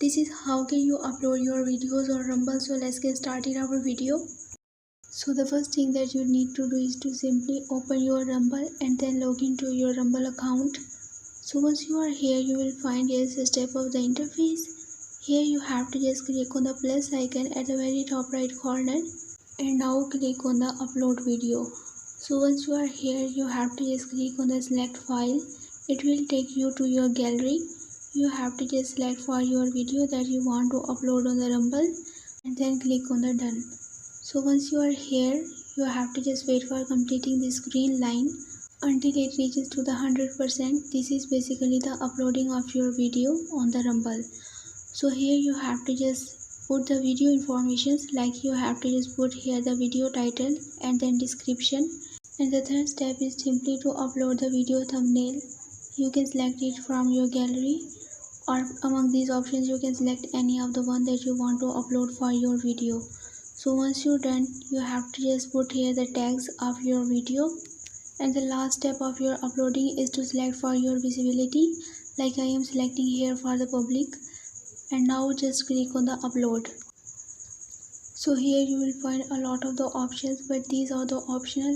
This is how can you upload your videos on Rumble. So let's get started our video. So the first thing that you need to do is to simply open your Rumble and then log into your Rumble account. So once you are here, you will find here a step of the interface. Here you have to just click on the plus icon at the very top right corner and now click on the upload video. So once you are here, you have to just click on the select file. It will take you to your gallery. You have to just select for your video that you want to upload on the Rumble and then click on the done. So once you are here, you have to just wait for completing this green line until it reaches to the 100%. This is basically the uploading of your video on the Rumble. So here you have to just put the video informations, like you have to just put here the video title and then description. And the third step is simply to upload the video thumbnail. You can select it from your gallery, or among these options you can select any of the one that you want to upload for your video. So once you're done, you have to just put here the tags of your video. And the last step of your uploading is to select for your visibility, like I am selecting here for the public. And now just click on the upload. So here you will find a lot of the options, but these are the optional.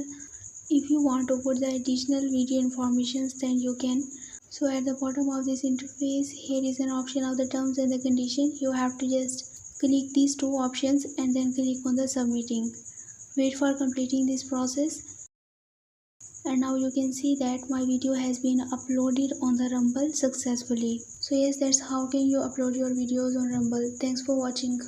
If you want to put the additional video informations, then you can. So at the bottom of this interface, here is an option of the terms and the condition. You have to just click these two options and then click on the submitting. Wait for completing this process. And now you can see that my video has been uploaded on the Rumble successfully. So yes, that's how can you upload your videos on Rumble. Thanks for watching.